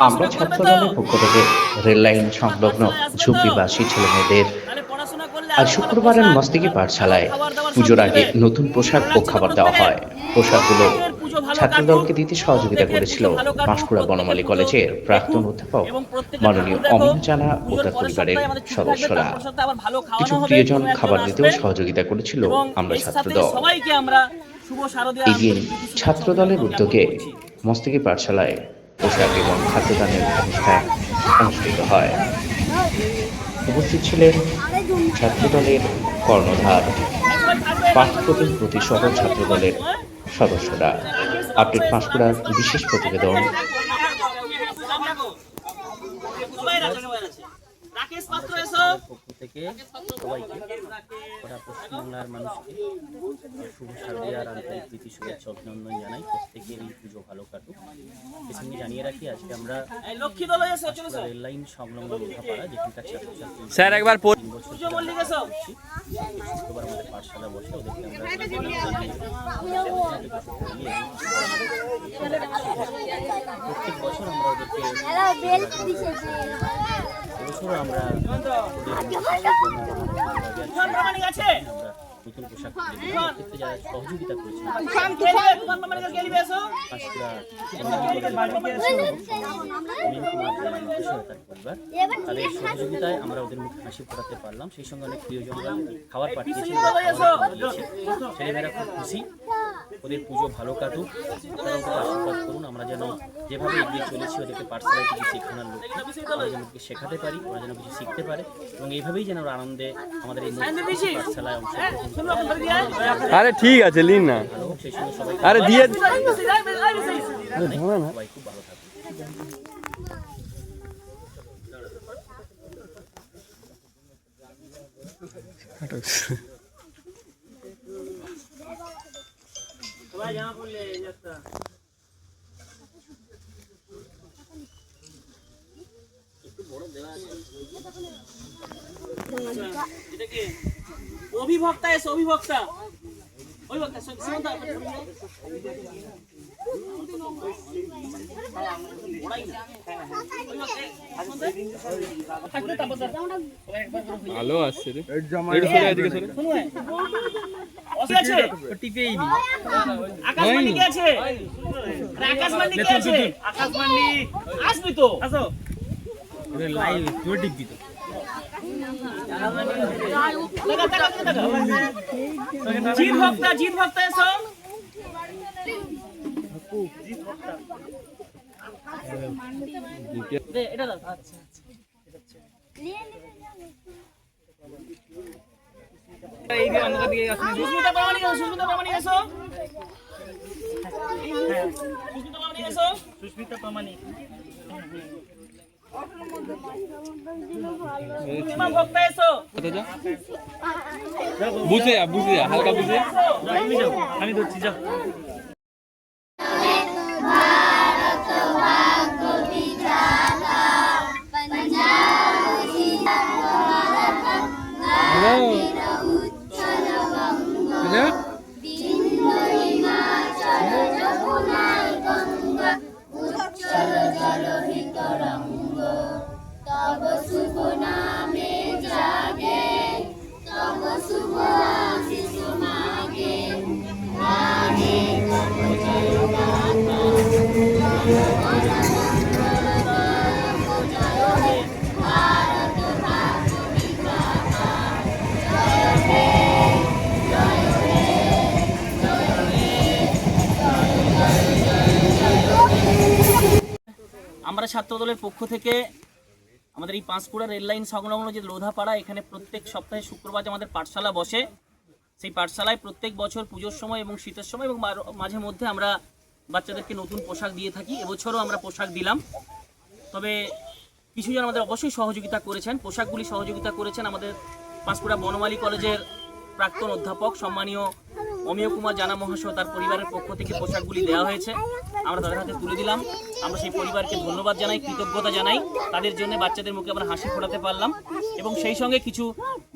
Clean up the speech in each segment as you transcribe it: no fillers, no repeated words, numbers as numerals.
আমরা ছাত্রদলের পক্ষ থেকে রেল লাইন সংলগ্ন ঝুপড়িবাসী ছেলেমেয়েদের আজ শুক্রবারের মস্তিকি পাঠশালায় পুজোর আগে নতুন পোশাক ও খাবার দেওয়া হয়। পোশাকগুলো ছাত্রদলকে দিতে সহযোগিতা করেছিল পাঁশকুড়া বনমালী কলেজের প্রাক্তন অধ্যাপক মাননীয় অমিয় জানা ও তার পরিবারের সদস্যরা। কিছু প্রিয়জন খাবার দিতেও সহযোগিতা করেছিল আমরা ছাত্রদল। এই দিন ছাত্রদলের উদ্যোগে মস্তিকি পাঠশালায় পোশাক এবং খাদ্যদানের অনুষ্ঠান অনুষ্ঠিত হয়। উপস্থিত ছিলেন ছাত্রদলের কর্ণধার, পাঠ্যপুথি সহ ছাত্রদলের সদস্যরা। আপডেট পাঁশকুড়ার বিশেষ প্রতিবেদন। পক্ষ থেকে সবাইকে গোটা পশ্চিমবাংলার মানুষকে শুভ শারদীয় আর আন্তরিক প্রীতি শুভেচ্ছা অভিনন্দন জানাই। প্রত্যেকের এই পুজো ভালো কাটুক। এর সঙ্গে জানিয়ে রাখি আজকে আমরা রেল লাইন সংলগ্ন লোধাপাড়া, যেখানকার ছাত্রছাত্রী স্যার একবার শুক্রবার আমাদের পাঠশালা বসে, ওদেরকে আমরা প্রত্যেক বছর আমরা ওদেরকে এবছরও আমরা নতুন পোশাক ক্ষেত্রে যারা সহযোগিতা করেছেন তাদের সহযোগিতায় আমরা ওদের মুখে হাসি ফোটাতে পারলাম। সেই সঙ্গে অনেক প্রিয়জনরা খাবার পাঠিয়েছেন, ছেলেমেয়েরা খুব খুশি। ওদের পুজো ভালো কাটুক, তারা ওদের আশীর্বাদ করুন। আমরা যেন যেভাবে এগিয়ে চলেছি ওদেরকে পাঠশালায় কিছু শেখানোর লক্ষ্যে আমরা যেন কিছু শেখাতে পারি, ওরা যেন কিছু শিখতে পারে এবং এইভাবেই যেন ওরা আনন্দে আমাদের এই পাঠশালায় অংশগ্রহণ। আরে ঠিক আছে লিন না, সেই সঙ্গে সবাই আরে দিয়ে সবাই খুব ভালো থাকবে। অভিভক্তা এসে অভিভক্তা অভিভক্তা ভালো আসছে রে। আসবি তো লাইভ তোর টিপবি তো জিৎ ভক্তা এসো। এটা দাও। আচ্ছা এই যে আমাদের দিকে আসুন। সুস্মিতা প্রামাণিক এসো। সুস্মিতা প্রামাণিক এসো। সুস্মিতা প্রামাণিক ভক্তা এসো। বুঝে হালকা বুঝে আমি ধরছি যা। আমরা ছাত্রদলের পক্ষ থেকে আমাদের এই পাঁশকুড়া রেল লাইন সংলগ্ন যে লোধাপাড়া, এখানে প্রত্যেক সপ্তাহে শুক্রবার আমাদের পাঠশালা বসে। সেই পাঠশালায় প্রত্যেক বছর পুজোর সময় এবং শীতের সময় এবং মাঝে মধ্যে আমরা বাচ্চাদেরকে নতুন পোশাক দিয়ে থাকি। এবছরও আমরা পোশাক দিলাম। তবে কিছুজন আমাদের অবশ্যই সহযোগিতা করেছেন। পোশাকগুলি সহযোগিতা করেছেন আমাদের পাঁশকুড়া বনমালী কলেজের প্রাক্তন অধ্যাপক সম্মানীয় অমিয় কুমার জানা মহাশয়, তার পরিবারের পক্ষ থেকে পোশাকগুলি দেওয়া হয়েছে, আমরা তাদের হাতে তুলে দিলাম। আমরা সেই পরিবারকে ধন্যবাদ জানাই, কৃতজ্ঞতা জানাই। তাদের জন্য বাচ্চাদের মুখে আমরা হাসি ফোটাতে পারলাম এবং সেই সঙ্গে কিছু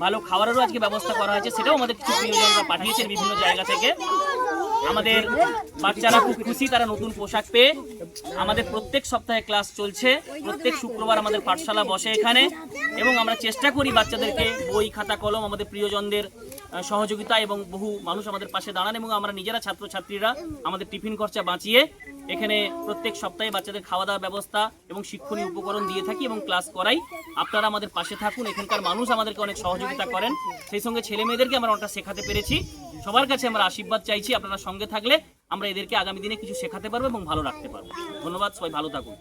ভালো খাবারেরও আজকে ব্যবস্থা করা হয়েছে, সেটাও আমাদের কিছু প্রিয়জনরা পাঠিয়েছেন বিভিন্ন জায়গা থেকে। আমাদের বাচ্চারা খুব খুশি, তারা নতুন পোশাক পেয়ে। আমাদের প্রত্যেক সপ্তাহে ক্লাস চলছে, প্রত্যেক শুক্রবার আমাদের পাঠশালা বসে এখানে, এবং আমরা চেষ্টা করি বাচ্চাদেরকে বই খাতা কলম আমাদের প্রিয়জনদের সহযোগিতা, এবং বহু মানুষ আমাদের পাশে দাঁড়ান, এবং আমরা নিজেরা ছাত্রছাত্রীরা আমাদের টিফিন খরচা বাঁচিয়ে এখানে প্রত্যেক সপ্তাহে বাচ্চাদের খাওয়া দাওয়ার ব্যবস্থা এবং শিক্ষণীয় উপকরণ দিয়ে থাকি এবং ক্লাস করাই। আপনারা আমাদের পাশে থাকুন, এখানকার মানুষ আমাদেরকে অনেক সহযোগিতা করেন, সেই সঙ্গে ছেলে মেয়েদেরকে আমরা অনেকটা শেখাতে পেরেছি। সবার কাছে আমরা আশীর্বাদ চাইছি, আপনারা সঙ্গে থাকলে আমরা এদেরকে আগামী দিনে কিছু শেখাতে পারবো এবং ভালো রাখতে পারবো। ধন্যবাদ, সবাই ভালো থাকুন।